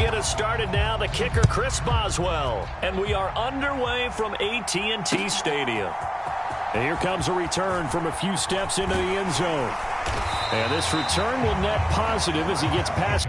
get us started now, the kicker, Chris Boswell. And we are underway from AT&T Stadium. And here comes a return from a few steps into the end zone. And this return will net positive as he gets past.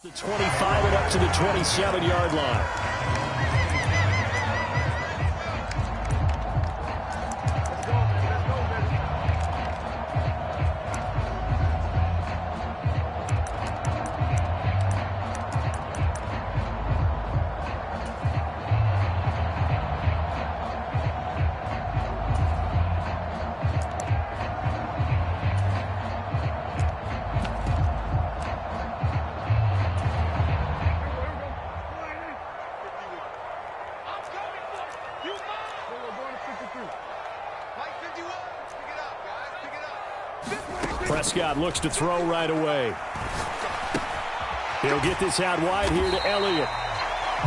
The 25 and up to the 27-yard line. Prescott looks to throw right away. He'll get this out wide here to Elliott.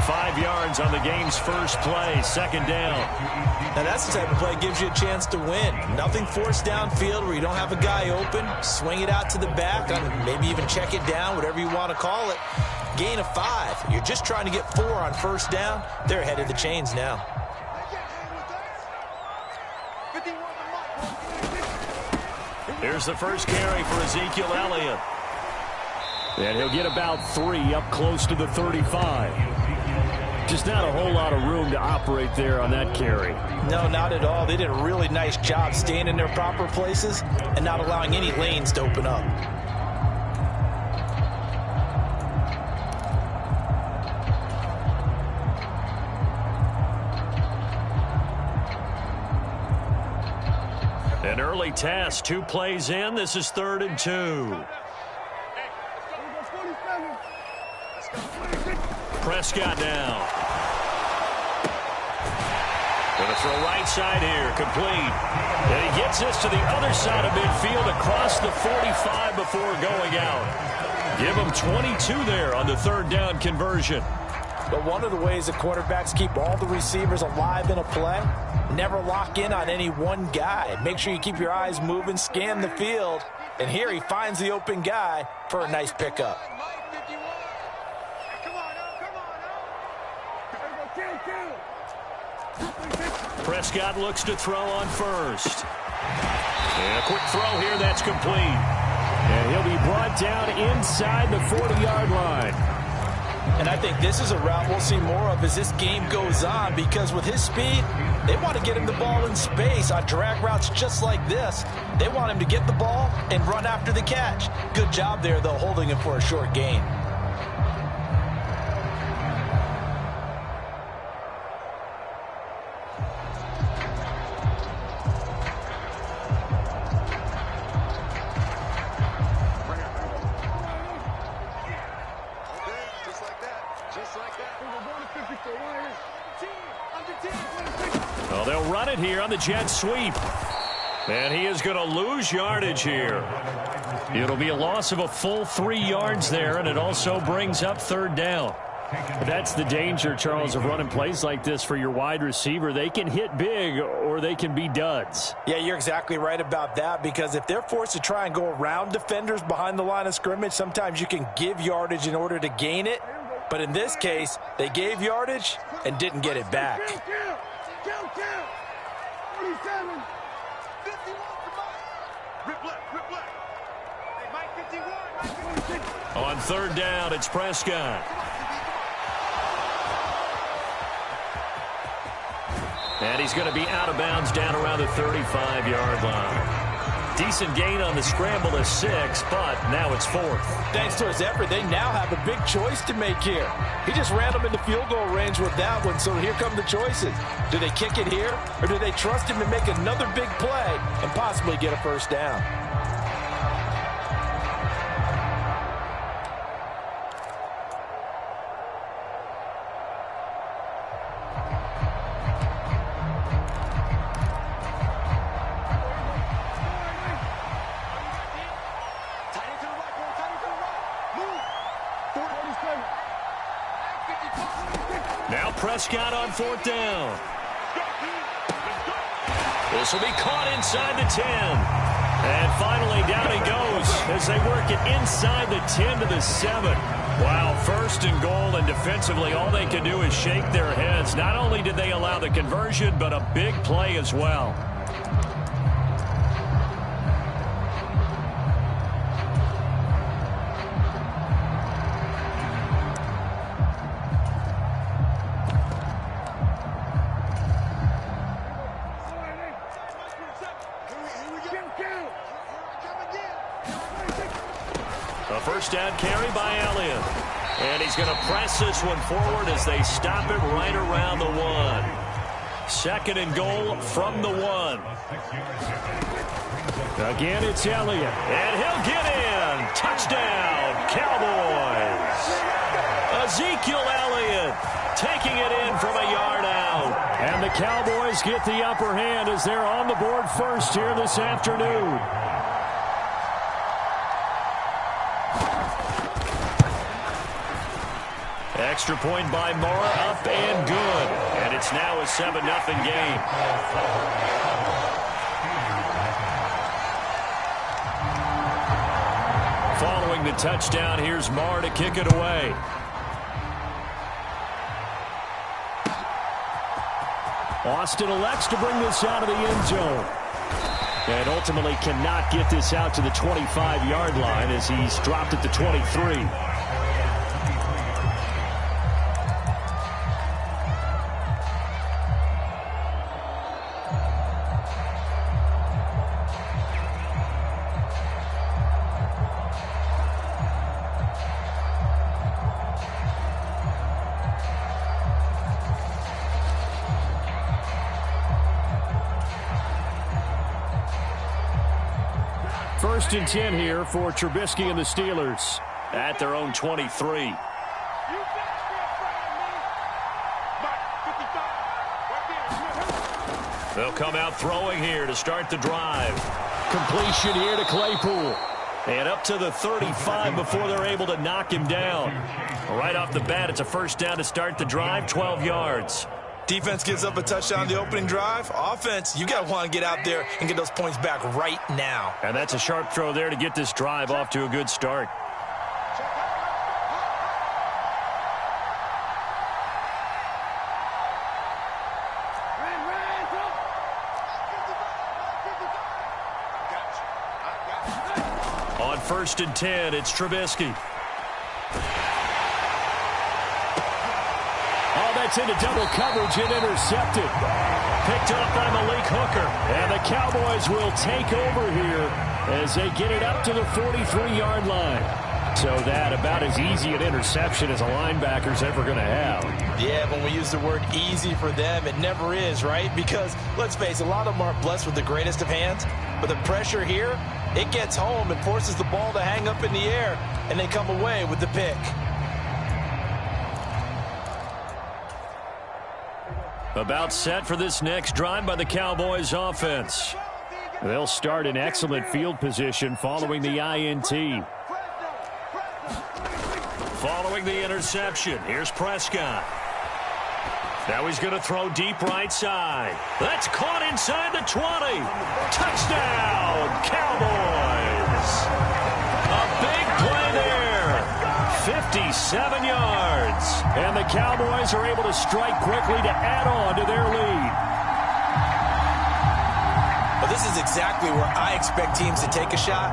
5 yards on the game's first play, second down. Now that's the type of play that gives you a chance to win. Nothing forced downfield where you don't have a guy open. Swing it out to the back, maybe even check it down, whatever you want to call it. Gain of 5. You're just trying to get 4 on first down. They're ahead of the chains now. Here's the first carry for Ezekiel Elliott. And he'll get about 3 up close to the 35. Just not a whole lot of room to operate there on that carry. No, not at all. They did a really nice job staying in their proper places and not allowing any lanes to open up. An early task, 2 plays in. This is 3rd and 2. Prescott now. Going to throw right side here, complete. And he gets this to the other side of midfield across the 45 before going out. Give him 22 there on the 3rd down conversion. But one of the ways the quarterbacks keep all the receivers alive in a play, never lock in on any one guy. Make sure you keep your eyes moving, scan the field. And here he finds the open guy for a nice pickup. Prescott looks to throw on first. And a quick throw here, that's complete. And he'll be brought down inside the 40-yard line. And I think this is a route we'll see more of as this game goes on, because with his speed, they want to get him the ball in space on drag routes just like this. They want him to get the ball and run after the catch. Good job there, though, holding him for a short gain. Well, they'll run it here on the jet sweep. And he is going to lose yardage here. It'll be a loss of a full 3 yards there, and it also brings up 3rd down. But that's the danger, Charles, of running plays like this for your wide receiver. They can hit big or they can be duds. Yeah, you're exactly right about that, because if they're forced to try and go around defenders behind the line of scrimmage, sometimes you can give yardage in order to gain it. But in this case, they gave yardage and didn't get it back. On 3rd down, it's Prescott. And he's going to be out of bounds down around the 35-yard line. Decent gain on the scramble is 6, but now it's 4th. Thanks to his effort, they now have a big choice to make here. He just ran them into field goal range with that one, so here come the choices. Do they kick it here, or do they trust him to make another big play and possibly get a 1st down? Now Prescott on 4th down. This will be caught inside the 10. And finally down he goes as they work it inside the 10 to the 7. Wow, 1st and goal, and defensively all they can do is shake their heads. Not only did they allow the conversion, but a big play as well. A 1st down carry by Elliott. And he's going to press this one forward as they stop it right around the 1. 2nd and goal from the 1. Again, it's Elliott. And he'll get in. Touchdown, Cowboys. Ezekiel Elliott taking it in from a yard out. And the Cowboys get the upper hand as they're on the board first here this afternoon. Extra point by Moore, up and good. And it's now a 7-0 game. Following the touchdown, here's Moore to kick it away. Austin elects to bring this out of the end zone. And ultimately cannot get this out to the 25-yard line as he's dropped at the 23. first and 10 here for Trubisky and the Steelers at their own 23. They'll come out throwing here to start the drive. Completion here to Claypool. And up to the 35 before they're able to knock him down. Right off the bat, it's a first down to start the drive, 12 yards. Defense gives up a touchdown the opening drive. Offense, you got to want to get out there and get those points back right now. And that's a sharp throw there to get this drive off to a good start. On first and 10, it's Trubisky. Oh, that's into double coverage and intercepted. Picked up by Malik Hooker. And the Cowboys will take over here as they get it up to the 43-yard line. So that about as easy an interception as a linebacker's ever going to have. Yeah, when we use the word easy for them, it never is, right? Because, let's face it, a lot of them aren't blessed with the greatest of hands. But the pressure here, it gets home and forces the ball to hang up in the air. And they come away with the pick. About set for this next drive by the Cowboys offense. They'll start in excellent field position following the INT. Following the interception, here's Prescott. Now he's going to throw deep right side. That's caught inside the 20. Touchdown, Cowboys. A big play there. 57 yards. And the Cowboys are able to strike quickly to add on to their lead. Well, this is exactly where I expect teams to take a shot.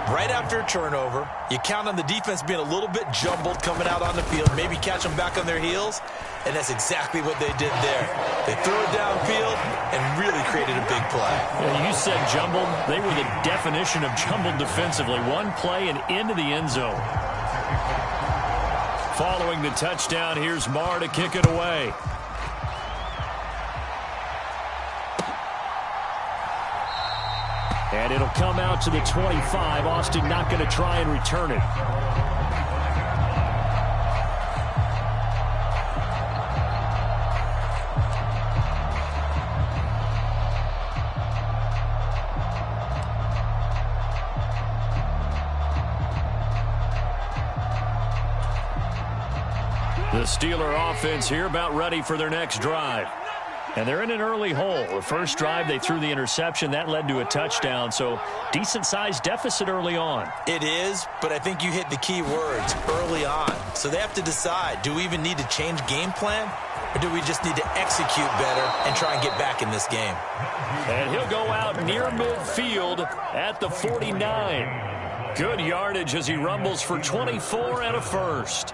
Right after a turnover, you count on the defense being a little bit jumbled coming out on the field, maybe catch them back on their heels, and that's exactly what they did there. They threw it downfield and really created a big play. Yeah, you said jumbled. They were the definition of jumbled defensively. One play and into the end zone. Following the touchdown, here's Marr to kick it away. And it'll come out to the 25. Austin not going to try and return it. The Steeler offense here about ready for their next drive. And they're in an early hole. The first drive, they threw the interception. That led to a touchdown, so decent-sized deficit early on. It is, but I think you hit the key words, early on. So they have to decide, do we even need to change game plan, or do we just need to execute better and try and get back in this game? And he'll go out near midfield at the 49. Good yardage as he rumbles for 24 and a first.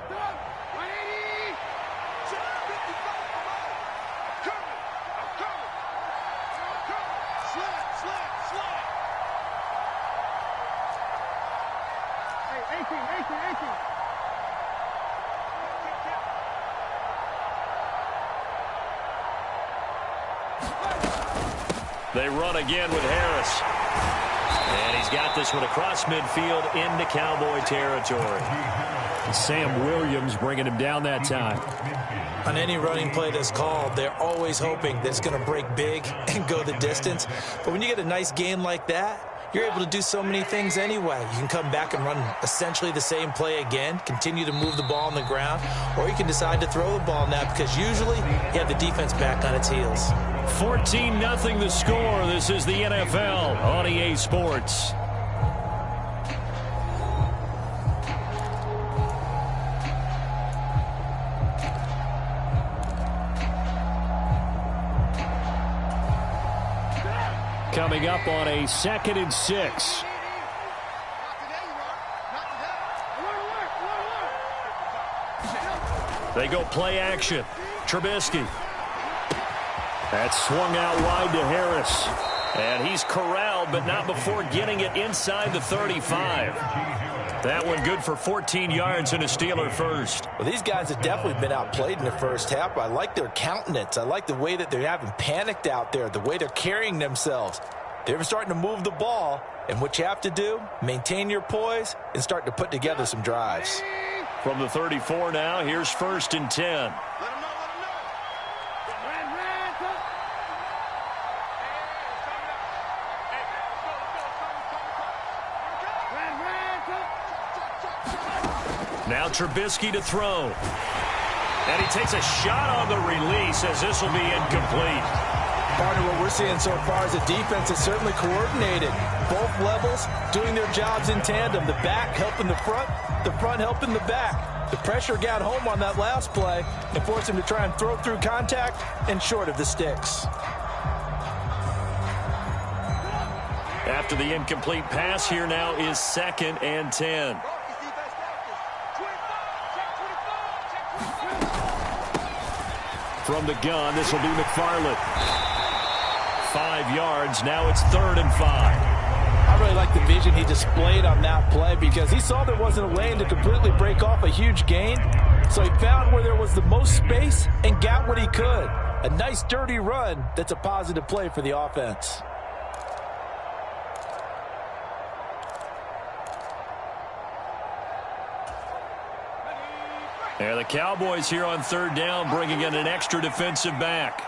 They run again with Harris. And he's got this one across midfield into Cowboy territory. Sam Williams bringing him down that time. On any running play that's called, they're always hoping that it's going to break big and go the distance. But when you get a nice gain like that, you're able to do so many things anyway. You can come back and run essentially the same play again, continue to move the ball on the ground, or you can decide to throw the ball now because usually you have the defense back on its heels. 14-0 the score. This is the NFL on EA Sports. Coming up on a 2nd and 6. They go play action. Trubisky. That's swung out wide to Harris. And he's corralled, but not before getting it inside the 35. That one good for 14 yards and a Steeler first. Well, these guys have definitely been outplayed in the first half. I like their countenance. I like the way that they haven't panicked out there, the way they're carrying themselves. They're starting to move the ball, and what you have to do, maintain your poise and start to put together some drives. From the 34 now, here's 1st and 10. Now Trubisky to throw. And he takes a shot on the release as this will be incomplete. Partner, what we're seeing so far is a defense that's certainly coordinated. Both levels doing their jobs in tandem. The back helping the front helping the back. The pressure got home on that last play and forced him to try and throw through contact and short of the sticks. After the incomplete pass, here now is 2nd and 10. From the gun, this will be McFarland. 5 yards, now it's 3rd and 5. I really like the vision he displayed on that play because he saw there wasn't a lane to completely break off a huge gain. So he found where there was the most space and got what he could. A nice dirty run that's a positive play for the offense. And the Cowboys here on 3rd down, bringing in an extra defensive back.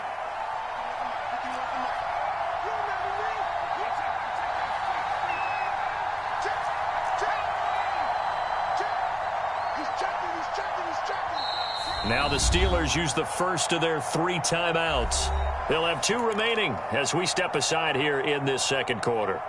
Now the Steelers use the first of their 3 timeouts. They'll have 2 remaining as we step aside here in this 2nd quarter.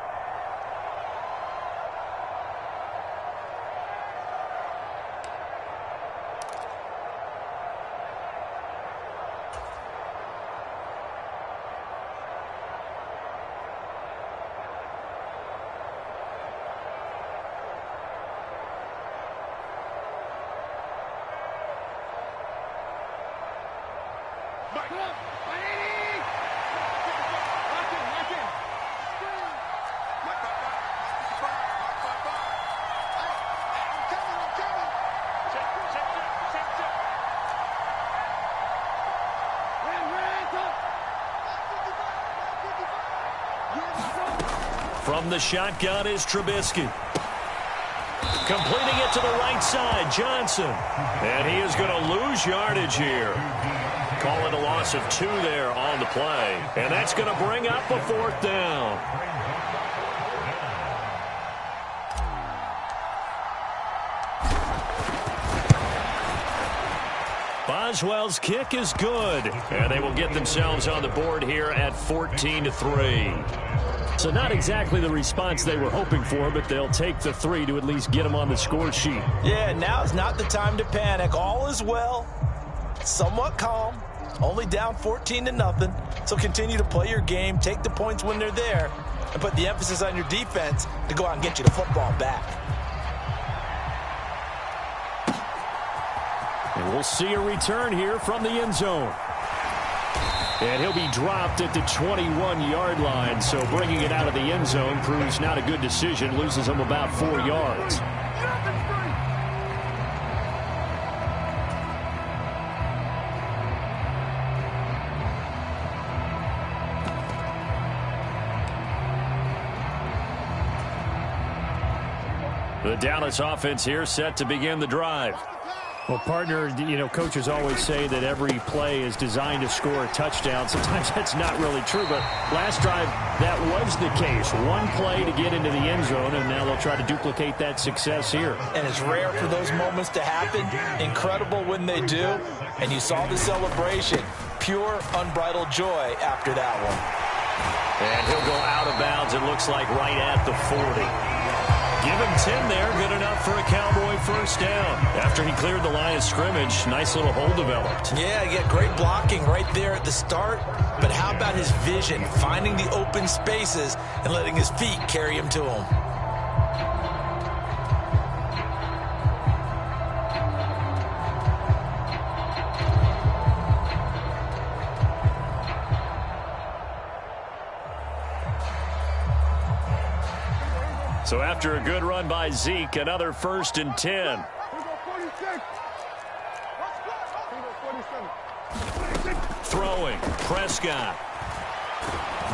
From the shotgun is Trubisky. Completing it to the right side, Johnson. And he is going to lose yardage here. Call it a loss of 2 there on the play. And that's going to bring up a 4th down. Boswell's kick is good. And they will get themselves on the board here at 14-3. So not exactly the response they were hoping for, but they'll take the 3 to at least get them on the score sheet. Yeah, now's not the time to panic. All is well. Somewhat calm. Only down 14-0. So continue to play your game, take the points when they're there, and put the emphasis on your defense to go out and get you the football back. And we'll see a return here from the end zone. And he'll be dropped at the 21-yard line, so bringing it out of the end zone proves not a good decision, loses him about 4 yards. The Dallas offense here set to begin the drive. Well, partner, you know, coaches always say that every play is designed to score a touchdown. Sometimes that's not really true, but last drive, that was the case. 1 play to get into the end zone, and now they'll try to duplicate that success here. And it's rare for those moments to happen. Incredible when they do. And you saw the celebration. Pure, unbridled joy after that one. And he'll go out of bounds, it looks like, right at the 40. Give him 10 there, good enough for a Cowboy 1st down. After he cleared the line of scrimmage, nice little hole developed. Yeah, he got great blocking right there at the start. But how about his vision, finding the open spaces and letting his feet carry him to him? So after a good run by Zeke, another 1st and 10. Throwing, Prescott.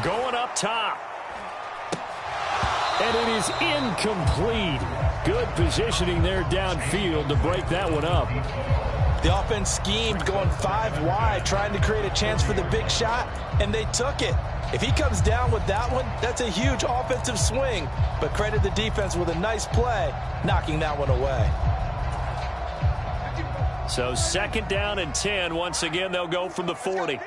Going up top. And it is incomplete. Good positioning there downfield to break that one up. The offense schemed, going 5 wide, trying to create a chance for the big shot, and they took it. If he comes down with that one, that's a huge offensive swing. But credit the defense with a nice play, knocking that one away. So 2nd down and 10. Once again, they'll go from the 40.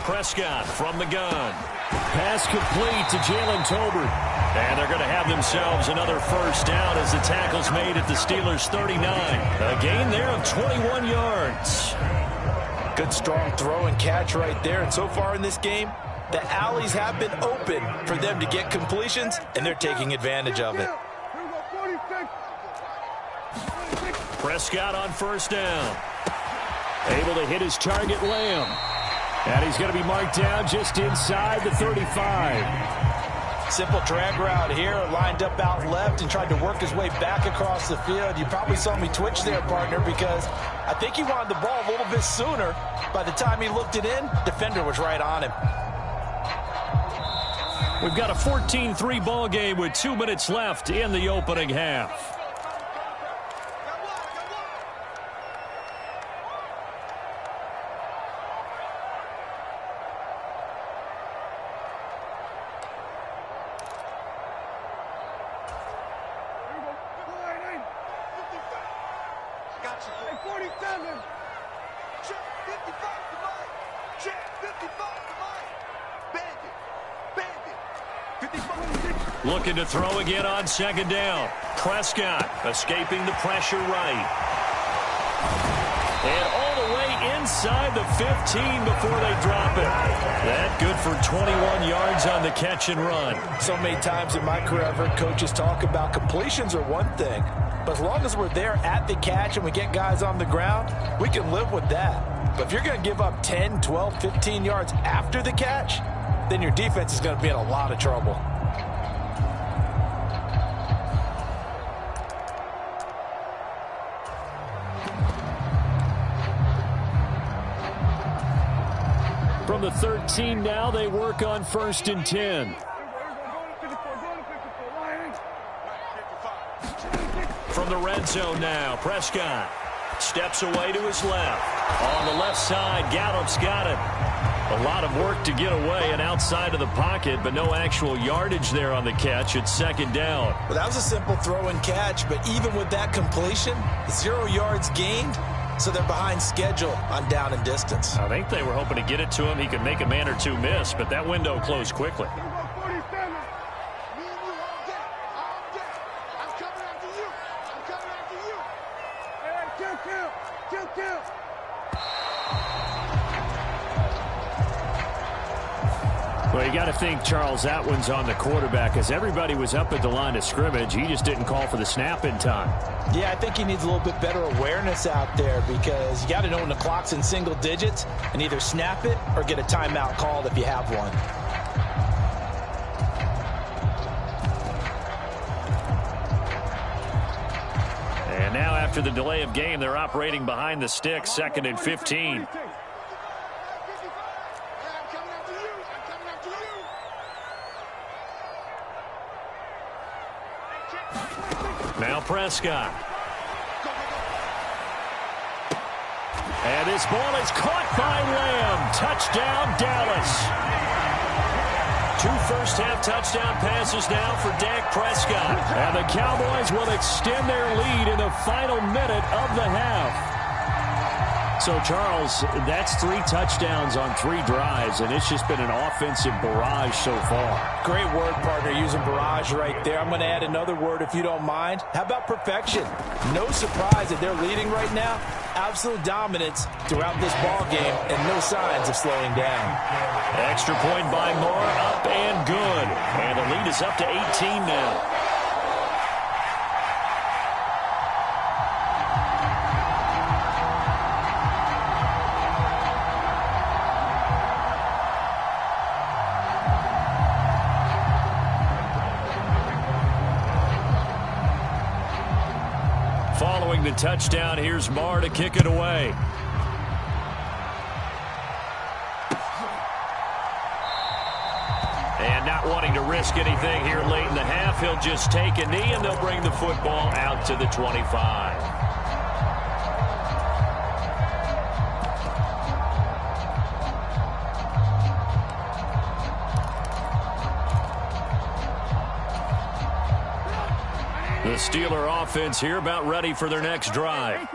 Prescott from the gun. Pass complete to Jalen Tolbert. And they're going to have themselves another 1st down as the tackle's made at the Steelers' 39. A gain there of 21 yards. Good strong throw and catch right there. And so far in this game, the alleys have been open for them to get completions, and they're taking advantage of it. Prescott on 1st down. Able to hit his target, Lamb. And he's going to be marked down just inside the 35. Simple drag route here, lined up out left and tried to work his way back across the field. You probably saw me twitch there, partner, because I think he wanted the ball a little bit sooner. By the time he looked it in, defender was right on him. We've got a 14-3 ball game with 2 minutes left in the opening half. Looking to throw again on 2nd down. Prescott escaping the pressure right. And all the way inside the 15 before they drop it. That good for 21 yards on the catch and run. So many times in my career, I've heard coaches talk about completions are one thing. But as long as we're there at the catch and we get guys on the ground, we can live with that. But if you're going to give up 10, 12, 15 yards after the catch, then your defense is going to be in a lot of trouble. From the 13 now, they work on 1st and 10. From the red zone now, Prescott steps away to his left. On the left side, Gallup's got it. A lot of work to get away and outside of the pocket, but no actual yardage there on the catch. It's 2nd down. Well, that was a simple throw and catch, but even with that completion, 0 yards gained. So they're behind schedule on down and distance. I think they were hoping to get it to him. He could make a man or two miss, but that window closed quickly. Well, you got to think, Charles, that one's on the quarterback, as everybody was up at the line of scrimmage. He just didn't call for the snap in time. Yeah, I think he needs a little bit better awareness out there, because you got to know when the clock's in single digits and either snap it or get a timeout called if you have one. And now after the delay of game, they're operating behind the sticks, 2nd and 15. Now Prescott. And this ball is caught by Lamb. Touchdown, Dallas. 2 first-half touchdown passes now for Dak Prescott. And the Cowboys will extend their lead in the final minute of the half. So, Charles, that's 3 touchdowns on 3 drives, and it's just been an offensive barrage so far. Great word, partner, using barrage right there. I'm going to add another word if you don't mind. How about perfection? No surprise that they're leading right now. Absolute dominance throughout this ball game, and no signs of slowing down. Extra point by Moore, up and good. And the lead is up to 18 now. Following the touchdown, here's Marr to kick it away. And not wanting to risk anything here late in the half, he'll just take a knee, and they'll bring the football out to the 25. The Steeler offense here about ready for their next drive.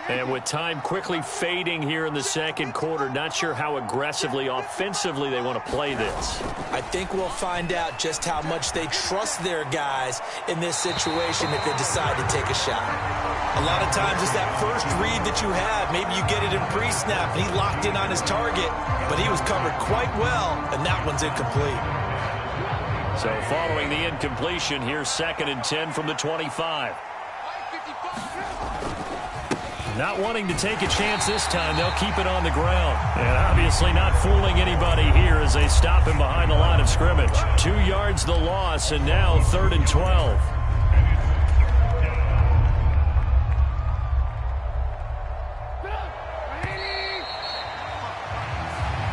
And with time quickly fading here in the second quarter, not sure how aggressively, offensively they want to play this. I think we'll find out just how much they trust their guys in this situation if they decide to take a shot. A lot of times it's that first read that you have. Maybe you get it in pre-snap, and he locked in on his target, but he was covered quite well, and that one's incomplete. So following the incompletion, here's 2nd and 10 from the 25. Not wanting to take a chance this time, they'll keep it on the ground. And obviously not fooling anybody here as they stop him behind the line of scrimmage. 2 yards the loss, and now 3rd and 12.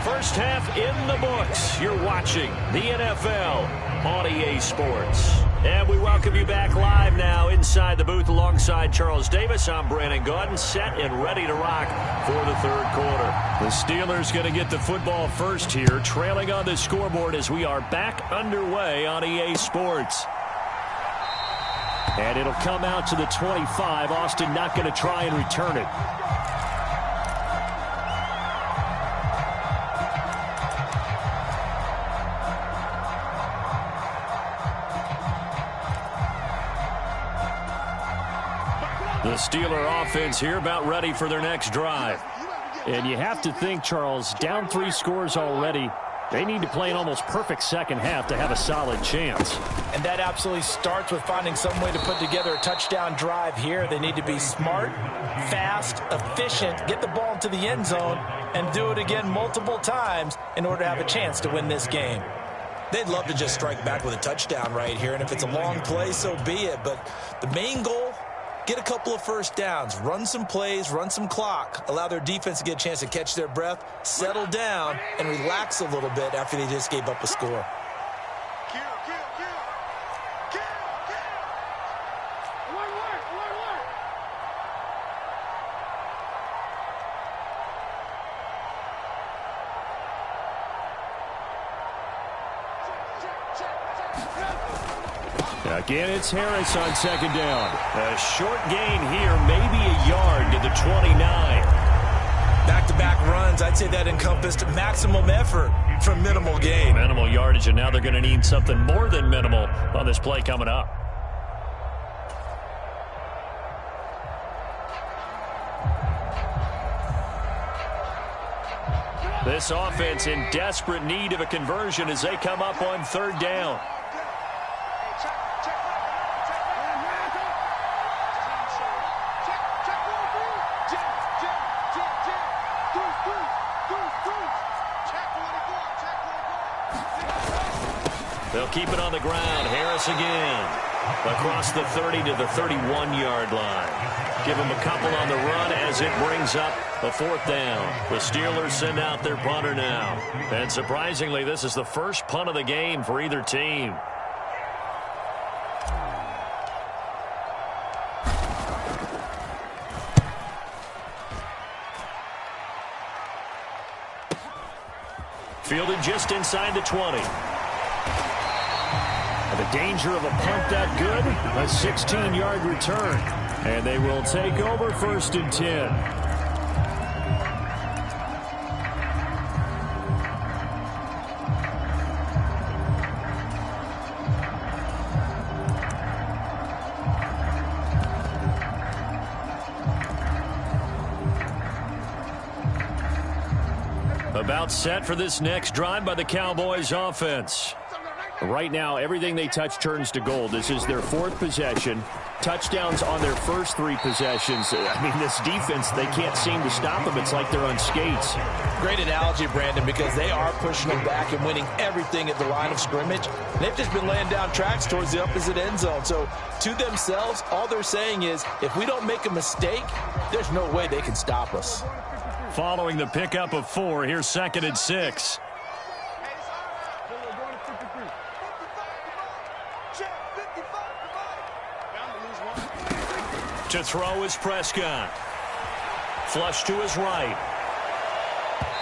First half in the books. You're watching the NFL on EA Sports. And we welcome you back live now inside the booth alongside Charles Davis. I'm Brandon Gaudin, set and ready to rock for the 3rd quarter. The Steelers going to get the football first here, trailing on the scoreboard as we are back underway on EA Sports. And it'll come out to the 25. Austin not going to try and return it. The Steeler offense here about ready for their next drive. And you have to think, Charles, down 3 scores already. They need to play an almost perfect second half to have a solid chance. And that absolutely starts with finding some way to put together a touchdown drive here. They need to be smart, fast, efficient, get the ball into the end zone, and do it again multiple times in order to have a chance to win this game. They'd love to just strike back with a touchdown right here, and if it's a long play, so be it. But the main goal, get a couple of first downs, run some plays, run some clock, allow their defense to get a chance to catch their breath, settle down, and relax a little bit after they just gave up a score. Again, it's Harris on 2nd down. A short gain here, maybe a yard to the 29. Back-to-back runs, I'd say that encompassed maximum effort for minimal gain. Minimal yardage, and now they're going to need something more than minimal on this play coming up. This offense in desperate need of a conversion as they come up on 3rd down. They'll keep it on the ground. Harris again. Across the 30 to the 31-yard line. Give them a couple on the run as it brings up a 4th down. The Steelers send out their punter now. And surprisingly, this is the first punt of the game for either team. Fielded just inside the 20. The danger of a punt that good, a 16-yard return. And they will take over 1st and 10. About set for this next drive by the Cowboys offense. Right now, everything they touch turns to gold. This is their 4th possession. Touchdowns on their first 3 possessions. I mean, this defense, they can't seem to stop them. It's like they're on skates. Great analogy, Brandon, because they are pushing them back and winning everything at the line of scrimmage. They've just been laying down tracks towards the opposite end zone. So, to themselves, all they're saying is, if we don't make a mistake, there's no way they can stop us. Following the pickup of 4, here's 2nd and 6. To throw is Prescott. Flush to his right.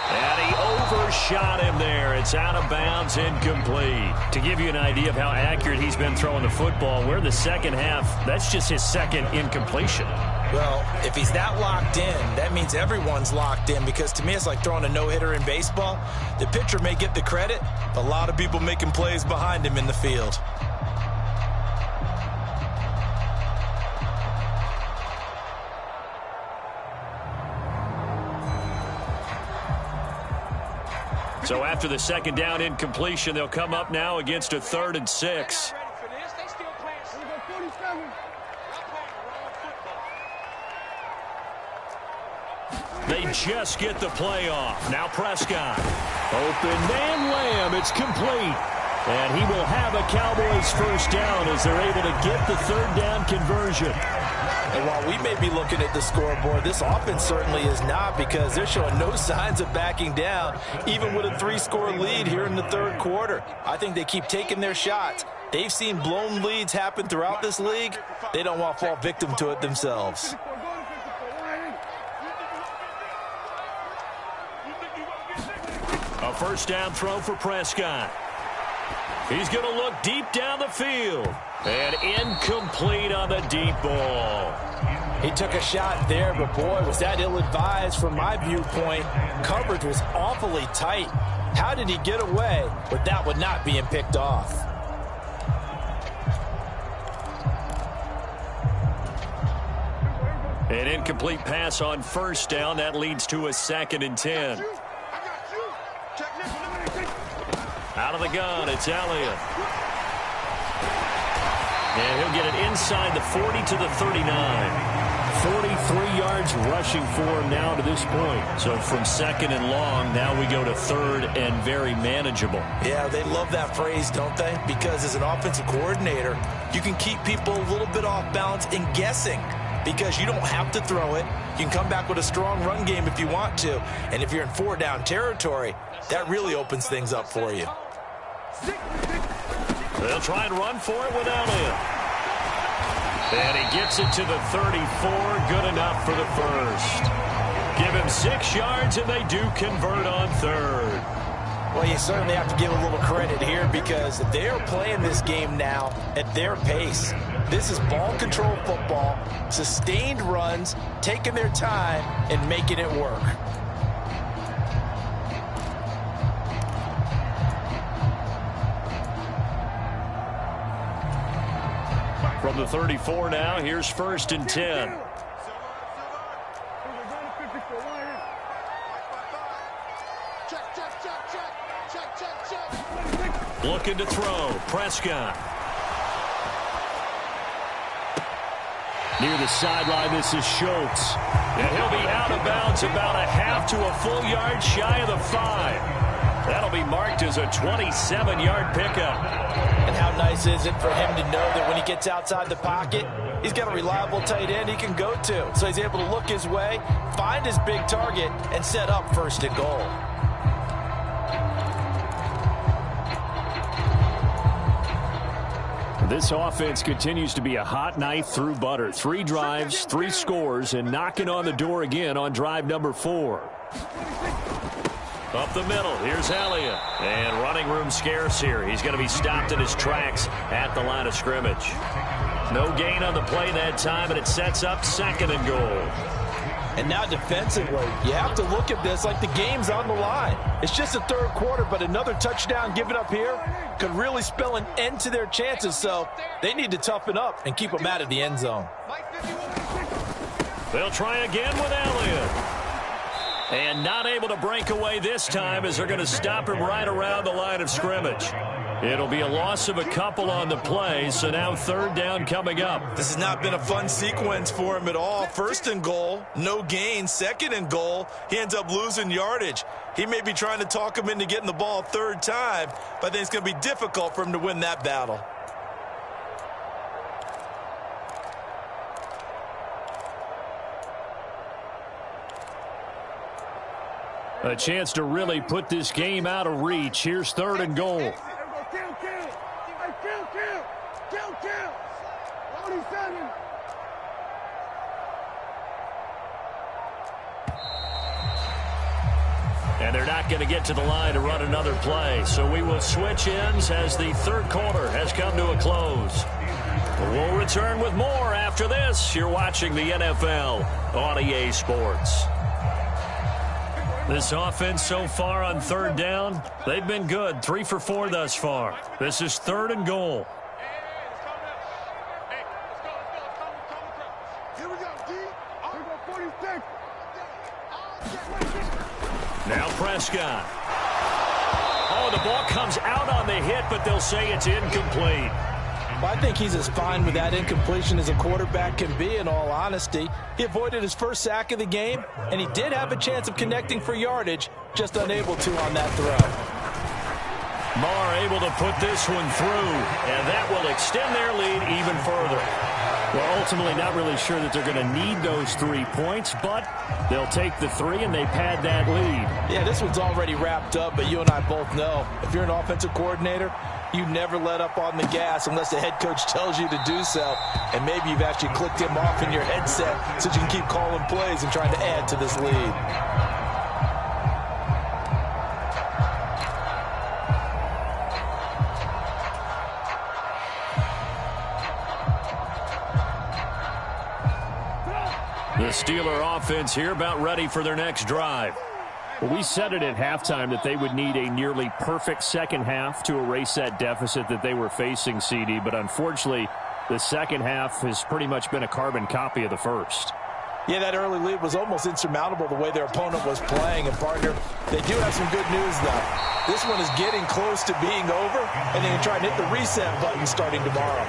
And he overshot him there. It's out of bounds, incomplete. To give you an idea of how accurate he's been throwing the football, we're in the second half. That's just his second incompletion. Well, if he's that locked in, that means everyone's locked in, because to me it's like throwing a no-hitter in baseball. The pitcher may get the credit, but a lot of people making plays behind him in the field. So after the second down incompletion, they'll come up now against a 3rd and 6. They just get the play off. Now Prescott. Open man Lamb. It's complete. And he will have a Cowboys first down as they're able to get the 3rd down conversion. And while we may be looking at the scoreboard, this offense certainly is not, because they're showing no signs of backing down, even with a 3-score lead here in the 3rd quarter. I think they keep taking their shots. They've seen blown leads happen throughout this league. They don't want to fall victim to it themselves. A first down throw for Prescott. He's going to look deep down the field. And incomplete on the deep ball. He took a shot there, but boy, was that ill-advised from my viewpoint. Coverage was awfully tight. How did he get away with that one not being picked off? An incomplete pass on first down. That leads to a 2nd and 10. Out of the gun, it's Elliott. And he'll get it inside the 40 to the 39. 43 yards rushing for him now to this point. So from 2nd and long, now we go to 3rd and very manageable. Yeah, they love that phrase, don't they? Because as an offensive coordinator, you can keep people a little bit off balance and guessing, because you don't have to throw it. You can come back with a strong run game if you want to. And if you're in 4-down territory, that really opens things up for you. They'll try and run for it with Elliott. And he gets it to the 34. Good enough for the first. Give him 6 yards, and they do convert on 3rd. Well, you certainly have to give a little credit here, because they are playing this game now at their pace. This is ball control football, sustained runs, taking their time, and making it work. From the 34 now, here's 1st and 10. Looking to throw. Prescott. Near the sideline, this is Schultz. And he'll be out of bounds about a half to a full yard shy of the 5. That'll be marked as a 27-yard pickup. And how nice is it for him to know that when he gets outside the pocket, he's got a reliable tight end he can go to. So he's able to look his way, find his big target, and set up 1st and goal. This offense continues to be a hot knife through butter. 3 drives, 3 scores, and knocking on the door again on drive number 4. Up the middle, here's Elliott. And running room scarce here. He's going to be stopped in his tracks at the line of scrimmage. No gain on the play that time, and it sets up 2nd and goal. And now defensively, you have to look at this like the game's on the line. It's just the 3rd quarter, but another touchdown given up here could really spell an end to their chances. So they need to toughen up and keep them out of the end zone. They'll try again with Elliott. And not able to break away this time, as they're going to stop him right around the line of scrimmage. It'll be a loss of a couple on the play, so now 3rd down coming up. This has not been a fun sequence for him at all. 1st and goal, no gain. 2nd and goal, he ends up losing yardage. He may be trying to talk him into getting the ball a 3rd time, but I think it's going to be difficult for him to win that battle. A chance to really put this game out of reach. Here's 3rd and goal. And they're not going to get to the line to run another play. So we will switch ends as the third quarter has come to a close. We'll return with more after this. You're watching the NFL on EA Sports. This offense so far on third down, they've been good. 3 for 4 thus far. This is 3rd and goal. Now Prescott. Oh, the ball comes out on the hit, but they'll say it's incomplete. Well, I think he's as fine with that incompletion as a quarterback can be, in all honesty. He avoided his first sack of the game, and he did have a chance of connecting for yardage, just unable to on that throw. Marr able to put this one through, and that will extend their lead even further. Well, ultimately not really sure that they're going to need those 3 points, but they'll take the 3 and they pad that lead. Yeah, this one's already wrapped up, but you and I both know if you're an offensive coordinator, you never let up on the gas unless the head coach tells you to do so. And maybe you've actually clicked him off in your headset so you can keep calling plays and trying to add to this lead. The Steeler offense here about ready for their next drive. Well, we said it at halftime that they would need a nearly perfect second half to erase that deficit that they were facing, CD. But unfortunately, the second half has pretty much been a carbon copy of the first. Yeah, that early lead was almost insurmountable the way their opponent was playing. And, partner, they do have some good news, though. This one is getting close to being over, and they can try and hit the reset button starting tomorrow.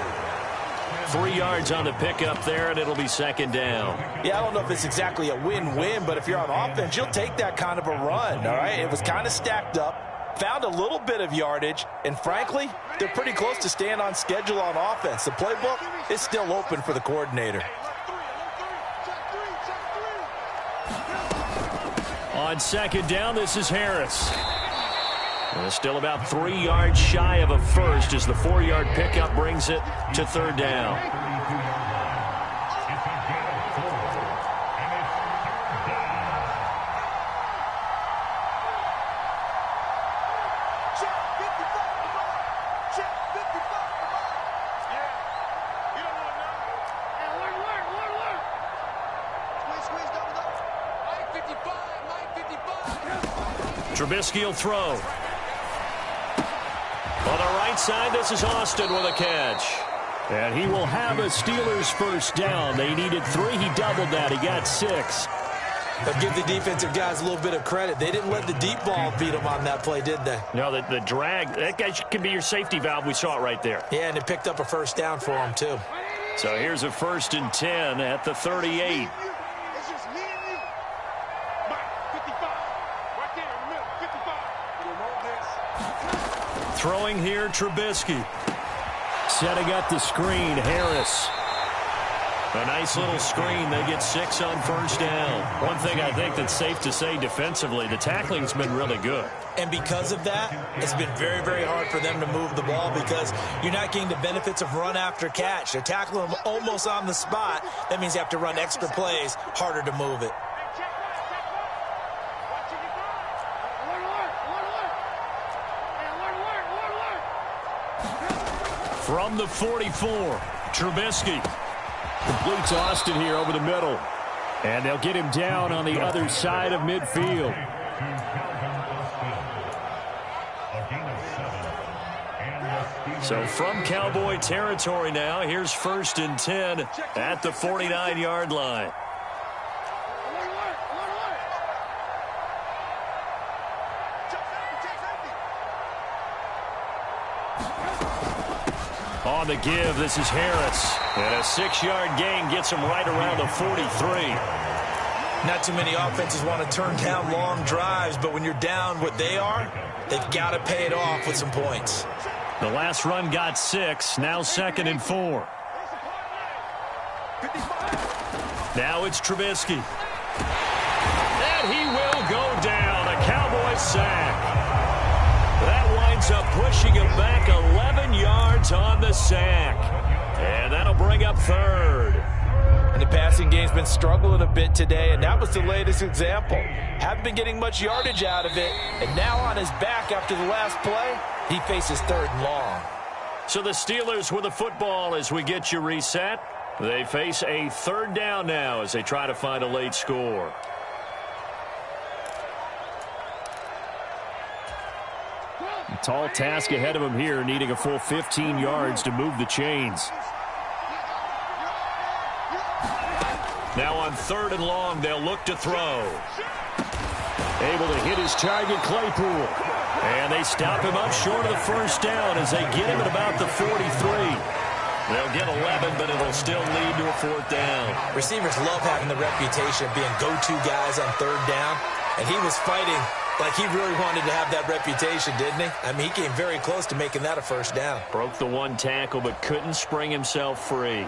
3 yards on the pickup there, and it'll be 2nd down. Yeah, I don't know if it's exactly a win-win, but if you're on offense, you'll take that kind of a run, all right? It was kind of stacked up, found a little bit of yardage, and frankly, they're pretty close to staying on schedule on offense. The playbook is still open for the coordinator. On 2nd down, this is Harris. And still about 3 yards shy of a first as the 4-yard pickup brings it to 3rd down. Trubisky will throw. On the right side, this is Austin with a catch. And he will have a Steelers first down. They needed 3. He doubled that. He got 6. But give the defensive guys a little bit of credit. They didn't let the deep ball beat them on that play, did they? No, the drag, that guy can be your safety valve. We saw it right there. Yeah, and it picked up a first down for them, too. So here's a 1st and 10 at the 38. Throwing here, Trubisky. Setting up the screen, Harris. A nice little screen. They get 6 on 1st down. One thing I think that's safe to say defensively, the tackling's been really good. And because of that, it's been very, very hard for them to move the ball because you're not getting the benefits of run after catch. They're tackling them almost on the spot. That means you have to run extra plays, harder to move it. From the 44, Trubisky. Completes Austin here over the middle. And they'll get him down on the other side of midfield. So from Cowboy territory now, here's 1st and 10 at the 49-yard line. On the give, this is Harris. And a 6-yard gain gets him right around the 43. Not too many offenses want to turn down long drives, but when you're down what they are, they've got to pay it off with some points. The last run got 6, now 2nd and 4. Now it's Trubisky. And he will go down, a Cowboy sack. That winds up pushing him back 11 yards on the sack. And that'll bring up 3rd. And the passing game's been struggling a bit today, and that was the latest example. Haven't been getting much yardage out of it, and now on his back after the last play, he faces 3rd and long. So the Steelers with the football as we get you reset. They face a 3rd down now as they try to find a late score. A tall task ahead of him here, needing a full 15 yards to move the chains. Now on 3rd and long, they'll look to throw. Able to hit his target, Claypool. And they stop him up short of the 1st down as they get him at about the 43. They'll get 11, but it'll still lead to a 4th down. Receivers love having the reputation of being go-to guys on 3rd down, and he was fighting like he really wanted to have that reputation, didn't he? I mean, he came very close to making that a 1st down. Broke the 1 tackle, but couldn't spring himself free.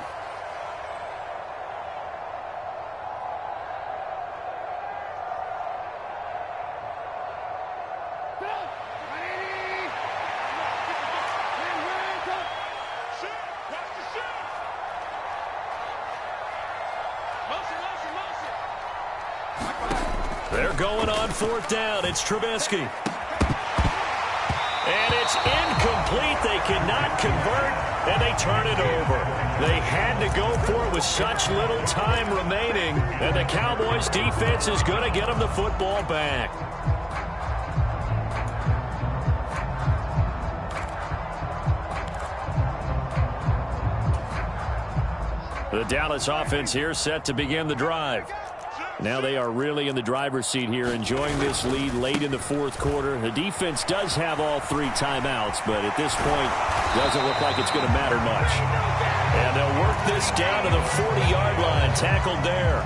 They're going on 4th down. It's Trubisky. And it's incomplete. They cannot convert, and they turn it over. They had to go for it with such little time remaining, and the Cowboys' defense is going to get them the football back. The Dallas offense here set to begin the drive. Now they are really in the driver's seat here, enjoying this lead late in the 4th quarter. The defense does have all 3 timeouts, but at this point, doesn't look like it's going to matter much. And they'll work this down to the 40-yard line, tackled there.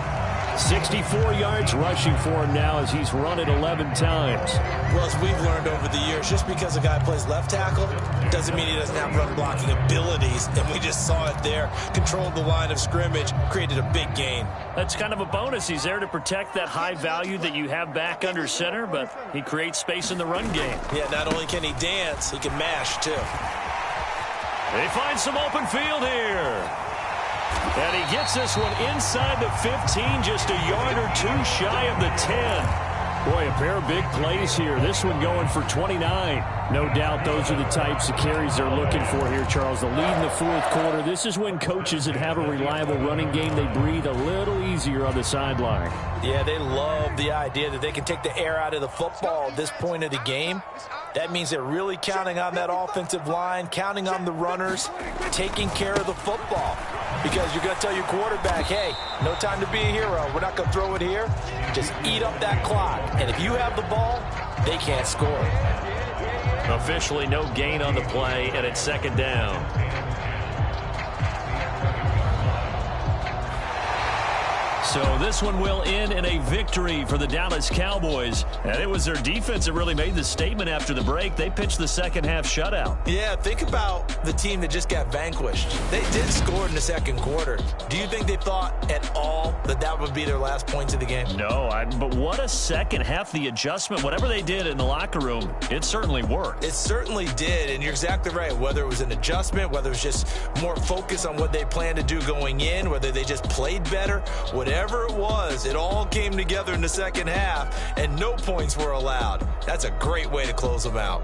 64 yards rushing for him now as he's run it 11 times. Well, as we've learned over the years, just because a guy plays left tackle doesn't mean he doesn't have run blocking abilities. And we just saw it there. Controlled the line of scrimmage, created a big gain. That's kind of a bonus. He's there to protect that high value that you have back under center, but he creates space in the run game. Yeah, not only can he dance, he can mash, too. They find some open field here. And he gets this one inside the 15, just a yard or 2 shy of the 10. Boy, a pair of big plays here. This one going for 29. No doubt those are the types of carries they're looking for here, Charles. The lead in the 4th quarter. This is when coaches that have a reliable running game, they breathe a little easier on the sideline. Yeah, they love the idea that they can take the air out of the football at this point of the game. That means they're really counting on that offensive line, counting on the runners, taking care of the football. Because you're going to tell your quarterback, hey, no time to be a hero. We're not going to throw it here. Just eat up that clock. And if you have the ball, they can't score. Officially no gain on the play, and it's 2nd down. So this one will end in a victory for the Dallas Cowboys. And it was their defense that really made the statement after the break. They pitched the 2nd half shutout. Yeah, think about the team that just got vanquished. They did score in the 2nd quarter. Do you think they thought at all that that would be their last points of the game? No, but what a 2nd half. The adjustment, whatever they did in the locker room, it certainly worked. It certainly did, and you're exactly right. Whether it was an adjustment, whether it was just more focus on what they planned to do going in, whether they just played better, whatever it was, it all came together in the 2nd half, and no points were allowed. That's a great way to close them out.